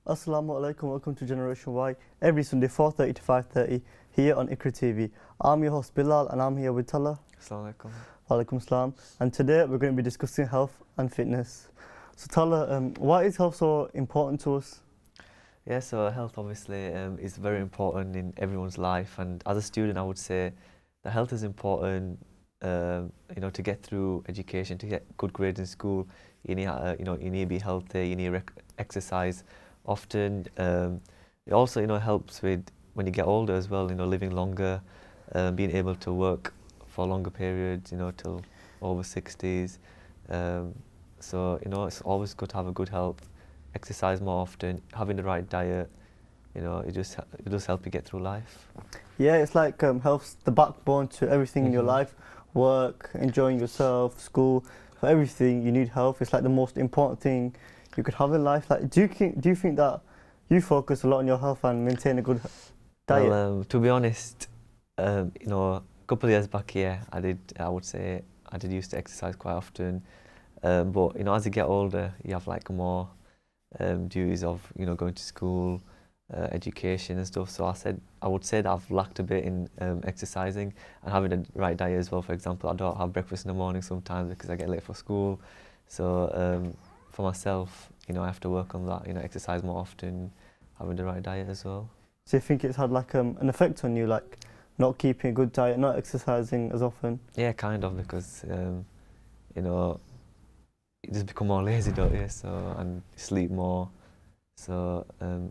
Assalamu alaikum, welcome to Generation Y. Every Sunday 4:30 to 5:30 here on IQRA TV. I'm your host Bilal and I'm here with Tala. Assalamu alaikum. Walaikum salam. And today we're going to be discussing health and fitness. So Tala, why is health so important to us? Yeah, so health obviously is very important in everyone's life, and as a student I would say that health is important to get through education, to get good grades in school. You need you need to be healthy, you need to exercise often. It also helps with when you get older as well, living longer, being able to work for longer periods, till over 60s. So it's always good to have a good health, exercise more often, having the right diet. It just help you get through life. Yeah, it's like health's the backbone to everything in your life. Work, enjoying yourself, school, for everything you need health. It's like the most important thing you could have in life. Like, do you think that you focus a lot on your health and maintain a good diet? Well, to be honest, a couple of years back, yeah, I would say I did used to exercise quite often. But as you get older, you have like more duties of going to school, education and stuff. So I would say that I've lacked a bit in exercising and having the right diet as well. For example, I don't have breakfast in the morning sometimes because I get late for school. So for myself, I have to work on that. Exercise more often, having the right diet as well. So you think it's had like an effect on you, like not keeping a good diet, not exercising as often? Yeah, kind of, because you just become more lazy, don't you? So, and sleep more. So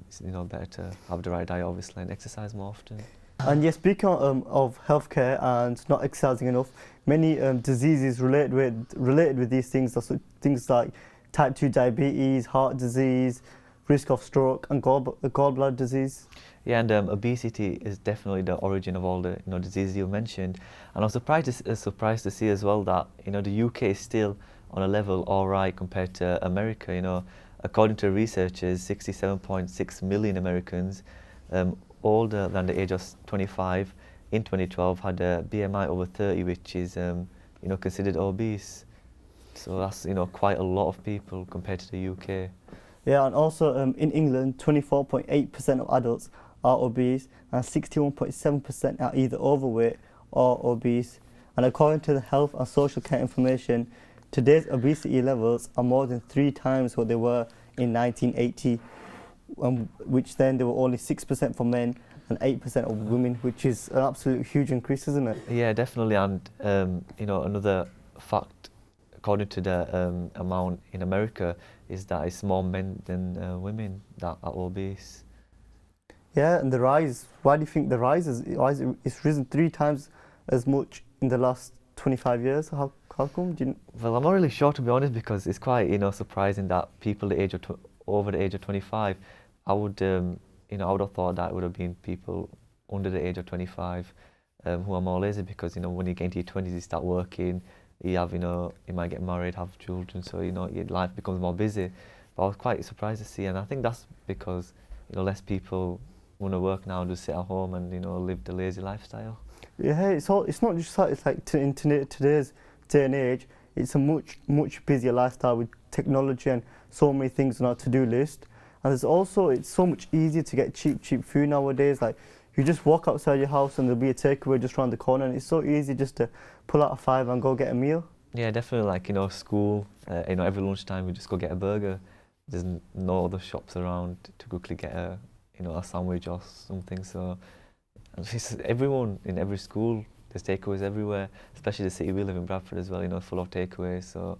it's better to have the right diet obviously and exercise more often. And yeah, speaking of healthcare and not exercising enough, many diseases related with these things are things like type 2 diabetes, heart disease, risk of stroke and gallbladder disease. Yeah, and obesity is definitely the origin of all the diseases you mentioned. And I was surprised to see as well that the UK is still on a level all right compared to America. According to researchers, 67.6 million Americans older than the age of 25 in 2012 had a BMI over 30, which is considered obese. So that's quite a lot of people compared to the UK. Yeah, and also in England, 24.8% of adults are obese and 61.7% are either overweight or obese. And according to the Health and Social Care information, today's obesity levels are more than 3 times what they were in 1980, which then there were only 6% for men and 8% of women, which is an absolute huge increase, isn't it? Yeah, definitely. And another fact, according to the amount in America, is that it's more men than women that are obese. Yeah, and the rise. Why do you think the rise is? It's risen 3 times as much in the last 25 years. How come? Well, I'm not really sure, to be honest, because it's quite surprising that people over the age of 25. I would I would have thought that it would have been people under the age of 25 who are more lazy, because when you get into your 20s, you start working, you have you might get married, have children, so your life becomes more busy. But I was quite surprised to see, and I think that's because less people want to work now, just sit at home and live the lazy lifestyle. Yeah, it's not just that. It's like in today's day and age, it's a much busier lifestyle with technology and so many things on our to-do list. And it's so much easier to get cheap food nowadays. Like, you just walk outside your house and there'll be a takeaway just around the corner, and it's so easy just to pull out a five and go get a meal. Yeah, definitely. Like school, every lunchtime we just go get a burger. There's no other shops around to quickly get a sandwich or something. So everyone in every school, there's takeaways everywhere, especially the city we live in, Bradford as well, full of takeaways, so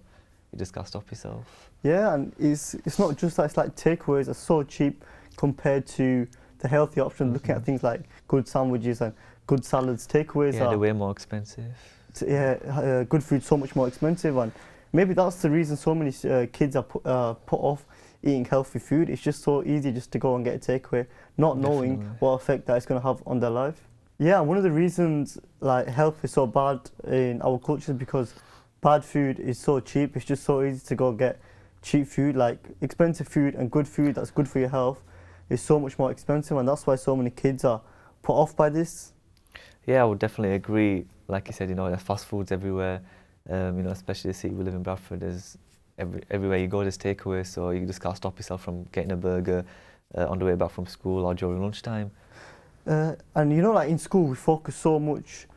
you just can't stop yourself. Yeah, and it's not just that, it's like takeaways are so cheap compared to the healthy options. Looking at things like good sandwiches and good salads, takeaways they're way more expensive. Good food's so much more expensive, and maybe that's the reason so many kids are put off eating healthy food. It's just so easy just to go and get a takeaway, not knowing what effect that it's going to have on their life. Yeah, one of the reasons like health is so bad in our culture is because bad food is so cheap. It's just so easy to go get cheap food. Like, expensive food and good food that's good for your health is so much more expensive, and that's why so many kids are put off by this. Yeah, I would definitely agree. Like you said, there's fast foods everywhere. Especially the city we live in, Bradford. There's everywhere you go, there's takeaway, so you just can't stop yourself from getting a burger, on the way back from school or during lunchtime. And you know, like in school, we focus so much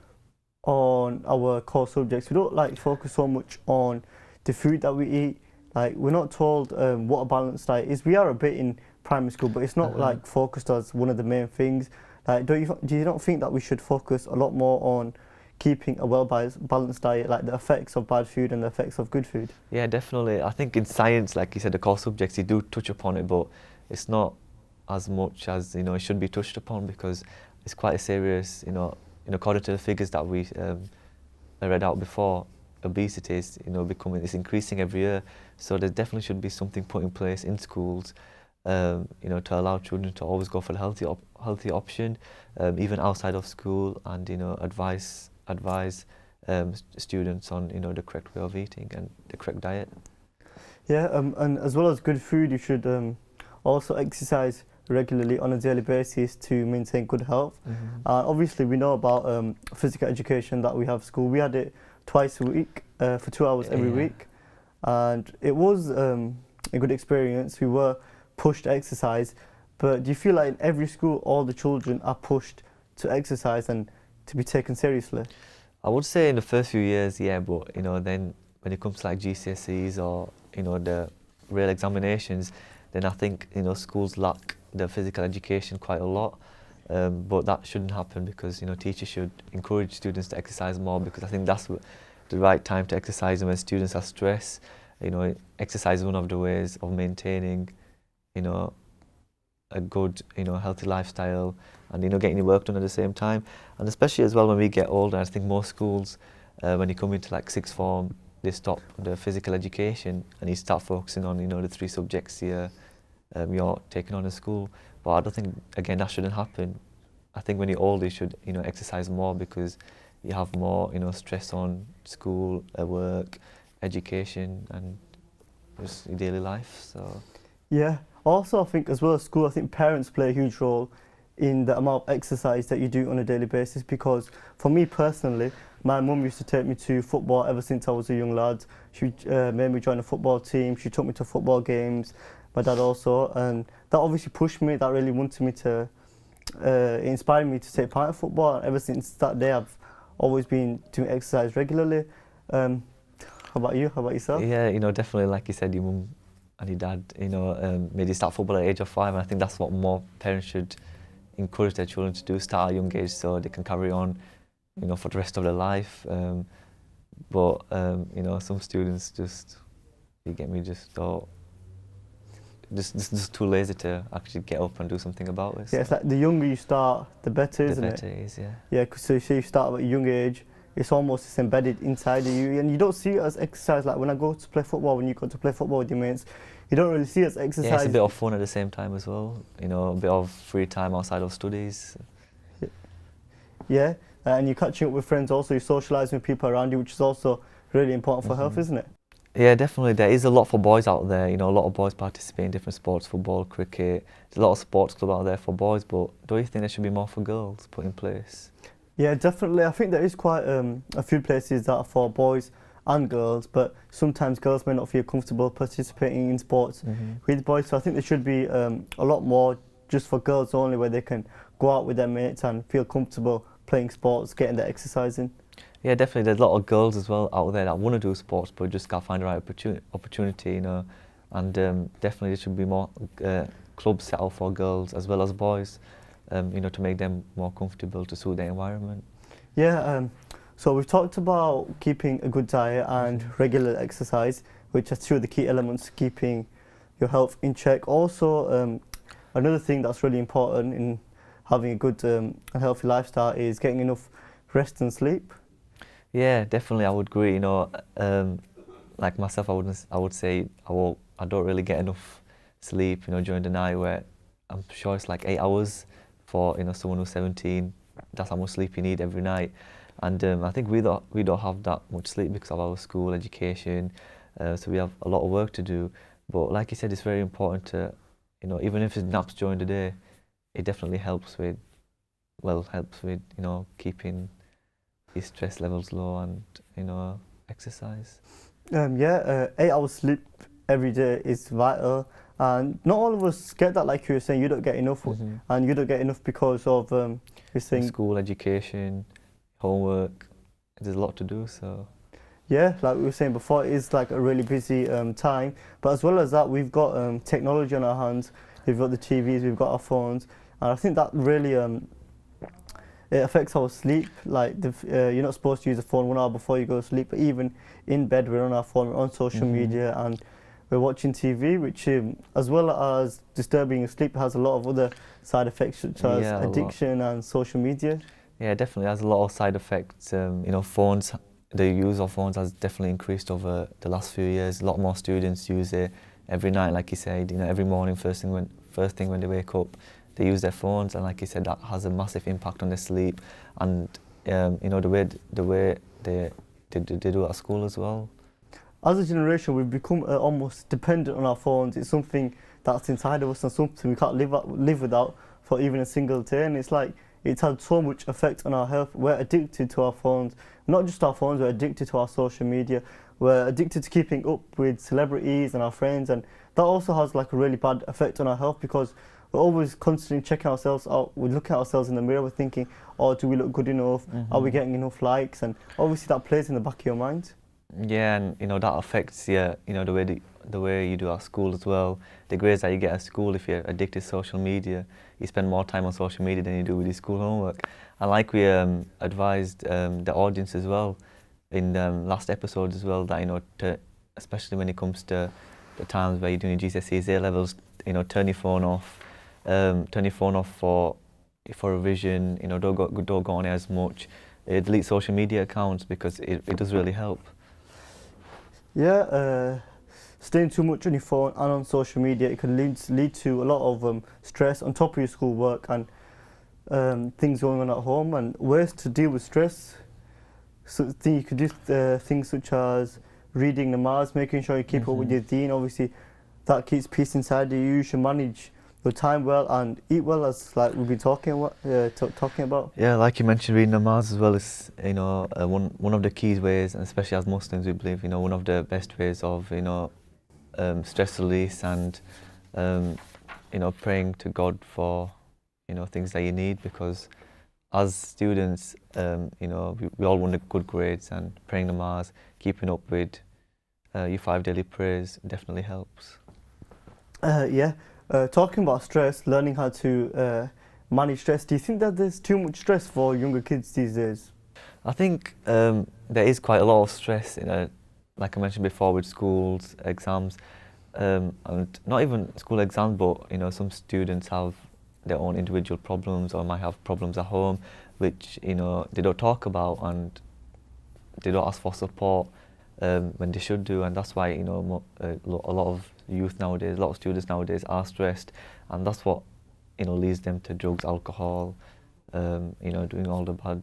on our core subjects. We don't like focus so much on the food that we eat. Like we're not told what a balanced diet is. We are a bit in primary school, but it's not like focused as one of the main things. Like, do you not think that we should focus a lot more on keeping a well-balanced diet, like the effects of bad food and the effects of good food? Yeah, definitely. I think in science, like you said, the core subjects, you do touch upon it, but it's not as much as, you know, it should be touched upon, because it's quite a serious, you know, according to the figures that we read out before, obesity is, you know, it's increasing every year. So there definitely should be something put in place in schools, you know, to allow children to always go for the healthy option, even outside of school, and, you know, advise students on, you know, the correct way of eating and the correct diet. Yeah, and as well as good food, you should also exercise regularly on a daily basis to maintain good health. Obviously, we know about physical education that we have school. We had it twice a week for 2 hours every week, and it was a good experience. We were pushed to exercise, but do you feel like in every school all the children are pushed to exercise and to be taken seriously? I would say in the first few years, yeah, but, you know, then when it comes to like GCSEs or, you know, the real examinations, then I think, you know, schools lack the physical education quite a lot. But that shouldn't happen, because, you know, teachers should encourage students to exercise more, because I think that's the right time to exercise. And when students are stressed, you know, exercise is one of the ways of maintaining, you know, a good, you know, healthy lifestyle, and, you know, getting your work done at the same time. And especially as well when we get older, I think most schools, when you come into like sixth form, they stop the physical education and you start focusing on, you know, the 3 subjects you're taking on in school. But I don't think, again, that shouldn't happen. I think when you're older, you should, you know, exercise more, because you have more, you know, stress on school, work, education, and just your daily life. So yeah. Also, I think as well as school, I think parents play a huge role in the amount of exercise that you do on a daily basis, because for me personally, my mum used to take me to football ever since I was a young lad. She made me join a football team. She took me to football games. My dad also, and that obviously pushed me. That really wanted me to, inspired me to take part in football. Ever since that day, I've always been doing exercise regularly. How about you? How about yourself? yeah, you know, definitely, like you said, your mum and your dad, you know, made you start football at the age of 5, and I think that's what more parents should encourage their children to do, start at a young age, so they can carry on, you know, for the rest of their life. But you know, some students just, you get me, just thought, just too lazy to actually get up and do something about it. Yeah, it's like the younger you start, the better, isn't it? The better it is, yeah. Yeah, because so you start at a young age, it's almost embedded inside of you, and you don't see it as exercise. Like when I go to play football, when you go to play football with your mates, you don't really see it as exercise. Yeah, it's a bit of fun at the same time as well. You know, a bit of free time outside of studies. Yeah, and you're catching up with friends also, you're socialising with people around you, which is also really important for health, isn't it? Yeah, definitely. There is a lot for boys out there. You know, a lot of boys participate in different sports, football, cricket. There's a lot of sports clubs out there for boys, but do you think there should be more for girls put in place? Yeah, definitely. I think there is quite a few places that are for boys and girls, but sometimes girls may not feel comfortable participating in sports with boys. So I think there should be a lot more just for girls only, where they can go out with their mates and feel comfortable playing sports, getting their exercise in. Yeah, definitely. There's a lot of girls as well out there that want to do sports, but just can't find the right opportunity, you know. And definitely there should be more clubs set out for girls as well as boys, you know, to make them more comfortable, to suit their environment. Yeah, so we've talked about keeping a good diet and regular exercise, which are 2 of the key elements to keeping your health in check. Also, another thing that's really important in having a good and healthy lifestyle is getting enough rest and sleep. Yeah, definitely, I would agree. You know, like myself, I would say I don't really get enough sleep, you know, during the night, where I'm sure it's like 8 hours for, you know, someone who's 17. That's how much sleep you need every night. And I think we don't have that much sleep because of our school education, so we have a lot of work to do. But like you said, it's very important to, you know, even if it's naps during the day, it definitely helps with, you know, keeping your stress levels low and, you know, exercise. Yeah, 8 hours sleep every day is vital, And not all of us get that, like you were saying, you don't get enough, and you don't get enough because of, you're saying... School, education, homework, there's a lot to do, so... Yeah, like we were saying before, it is like a really busy time. But as well as that, we've got technology on our hands. We've got the TVs, we've got our phones. And I think that really it affects our sleep. Like, you're not supposed to use the phone 1 hour before you go to sleep. But even in bed, we're on our phone, we're on social media, and we're watching TV, which, as well as disturbing your sleep, has a lot of other side effects, such as addiction and social media. Yeah, definitely has a lot of side effects. You know, phones, the use of phones has definitely increased over the last few years. A lot more students use it every night, like you said. You know, every morning, first thing when they wake up, they use their phones, and like you said, that has a massive impact on their sleep, and you know, the way they do it at school as well. As a generation, we've become almost dependent on our phones. It's something that's inside of us and something we can't live without for even a single day. And it's like, it's had so much effect on our health. We're addicted to our phones. Not just our phones, we're addicted to our social media. We're addicted to keeping up with celebrities and our friends. And that also has like a really bad effect on our health, because we're always constantly checking ourselves out. We look at ourselves in the mirror, we're thinking, oh, do we look good enough? Are we getting enough likes? And obviously that plays in the back of your mind. Yeah, and you know, that affects you know, the way you do at school as well. The grades that you get at school, if you're addicted to social media, you spend more time on social media than you do with your school homework. And like we advised the audience as well in last episode as well, that, you know, especially when it comes to the times where you're doing your GCSEs, A-levels, you know, turn your phone off for revision. You know, don't go on it as much. Delete social media accounts, because it does really help. Yeah, staying too much on your phone and on social media, it can lead to a lot of stress on top of your schoolwork and things going on at home. And ways to deal with stress, so you could do things such as reading namaz, making sure you keep up with your deen. Obviously, that keeps peace inside you. You should manage your time well and eat well, as like we've been talking about. Yeah, like you mentioned, reading namaz as well is, you know, one of the key ways, and especially as Muslims, we believe, you know, one of the best ways of, you know, stress release, and you know, praying to God for, you know, things that you need, because as students, you know, we all want good grades, and praying namaz, keeping up with your 5 daily prayers definitely helps. Yeah. Talking about stress, learning how to manage stress, do you think that there's too much stress for younger kids these days? I think there is quite a lot of stress, you know, like I mentioned before, with schools, exams, and not even school exams, but, you know, some students have their own individual problems, or might have problems at home, which, you know, they don't talk about, and they don't ask for support when they should do. And that's why, you know, a lot of youth nowadays, a lot of students nowadays are stressed, and that's what, you know, leads them to drugs, alcohol, you know, doing all the bad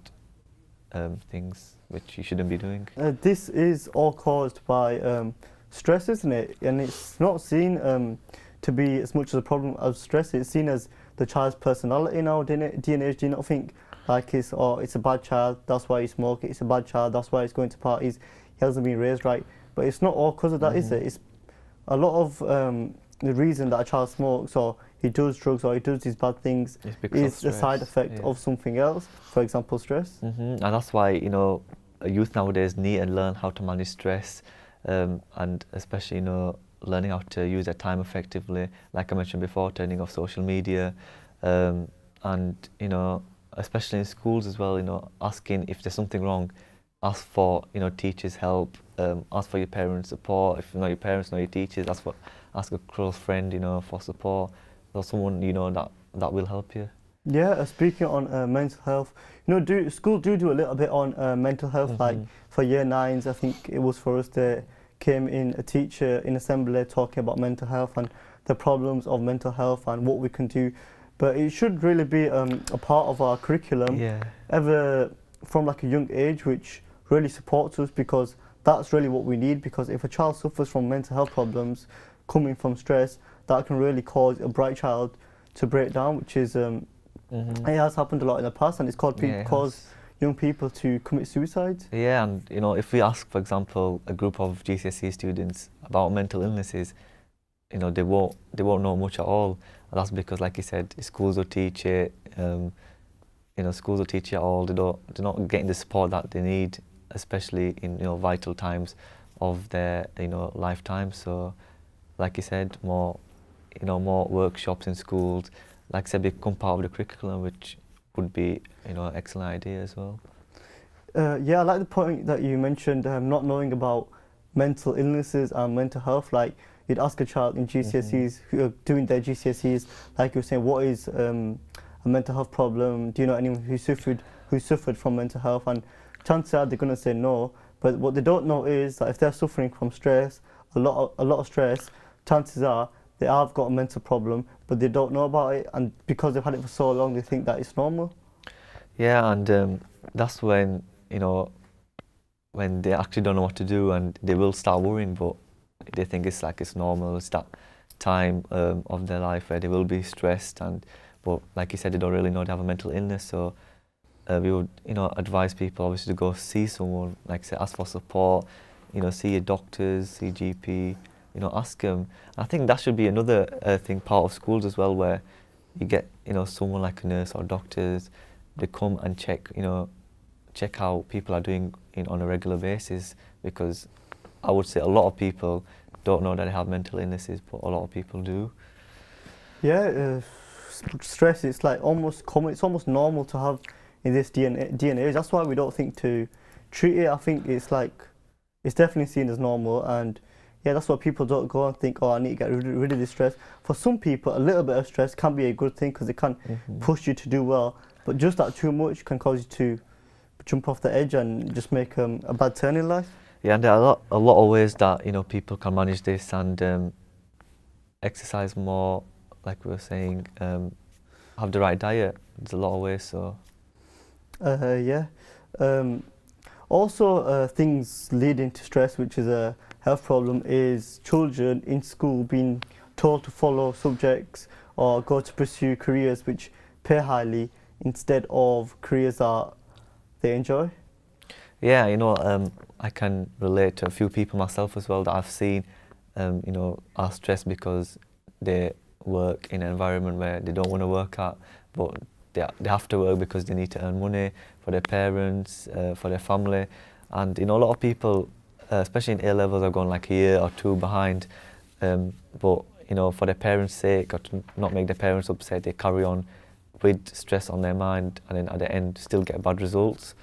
things which you shouldn't be doing. This is all caused by stress, isn't it? And it's not seen to be as much as a problem as stress. It's seen as the child's personality now, day and age. Do you not think like it's a bad child, that's why he smokes? It's a bad child, that's why he's going to parties, he hasn't been raised right? But it's not all because of that, is it? It's a lot of the reason that a child smokes, or he does drugs, or he does these bad things, is the side effect of something else, for example, stress. And that's why, you know, youth nowadays need to learn how to manage stress, and especially, you know, learning how to use their time effectively. Like I mentioned before, turning off social media, and, you know, especially in schools as well, you know, asking if there's something wrong, ask for, you know, teachers' help, ask for your parents' support. If not your parents, not your teachers, ask a close friend, you know, for support, or someone, you know, that will help you. Yeah, speaking on mental health, you know, school do a little bit on mental health, like for year 9s, I think it was for us, there came in a teacher in assembly talking about mental health and the problems of mental health and what we can do. But it should really be a part of our curriculum, ever from like a young age, which really supports us, because that's really what we need. Because if a child suffers from mental health problems coming from stress, that can really cause a bright child to break down, which is it has happened a lot in the past, and it's caused young people to commit suicide. Yeah, and you know, if we ask, for example, a group of GCSE students about mental illnesses, you know, they won't know much at all. And that's because, like you said, schools will teach it. You know, schools will teach it all. They're not getting the support that they need, especially in, you know, vital times of their, you know, lifetime. So, like you said, more, you know, more workshops in schools. Like I said, become part of the curriculum, which would be, you know, an excellent idea as well. Yeah, I like the point that you mentioned, not knowing about mental illnesses and mental health. Like, you'd ask a child in GCSEs who are doing their GCSEs, like you were saying, what is a mental health problem? Do you know anyone who suffered from mental health? And chances are they're going to say no. But what they don't know is that if they're suffering from stress, a lot of stress, chances are they have got a mental problem, but they don't know about it. And because they've had it for so long, they think that it's normal. Yeah, and that's when, you know, when they actually don't know what to do, and they will start worrying, but they think it's like it's normal. It's that time of their life where they will be stressed, but like you said, they don't really know they have a mental illness. So we would, you know, advise people obviously to go see someone, like I said, ask for support, you know, see your doctors, see GP, you know, ask them. I think that should be another thing, part of schools as well, where you get, you know, someone like a nurse or doctors, they come and check, you know, check how people are doing on a regular basis, because I would say a lot of people don't know that they have mental illnesses, but a lot of people do. Yeah, stress is like almost common. It's almost normal to have in this DNA. That's why we don't think to treat it. I think it's like it's definitely seen as normal, and yeah, that's why people don't go and think, oh, I need to get rid of this stress. For some people, a little bit of stress can be a good thing because it can push you to do well, but just that too much can cause you to jump off the edge and just make a bad turn in life. Yeah, and there are a lot of ways that, you know, people can manage this, and exercise more, like we were saying, have the right diet. There's a lot of ways. So yeah. Also, things leading to stress, which is a health problem, is children in school being told to follow subjects or go to pursue careers which pay highly instead of careers that they enjoy. yeah, you know, I can relate to a few people myself as well that I've seen, you know, are stressed because they work in an environment where they don't want to work at, but they have to work because they need to earn money for their parents, for their family. And, you know, a lot of people, especially in A-levels, have gone like a year or two behind, but, you know, for their parents' sake, or to not make their parents upset, they carry on with stress on their mind, and then at the end still get bad results.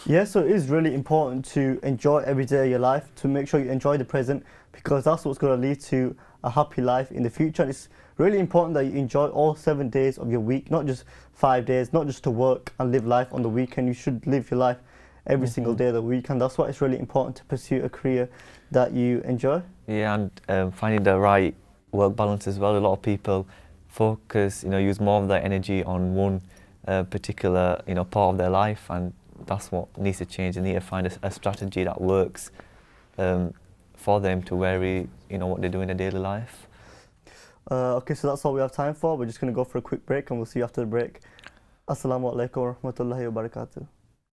Yeah, so it is really important to enjoy every day of your life, to make sure you enjoy the present, because that's what's going to lead to a happy life in the future. And it's really important that you enjoy all 7 days of your week, not just 5 days, not just to work and live life on the weekend. You should live your life every single day of the week, and that's why it's really important to pursue a career that you enjoy. Yeah, and finding the right work balance as well. A lot of people focus, you know, use more of their energy on one particular, you know, part of their life, and that's what needs to change. They need to find a strategy that works for them to vary, you know, what they do in their daily life. Okay, so that's all we have time for. We're just going to go for a quick break, and we'll see you after the break. Assalamu alaikum wa rahmatullahi wa barakatuh.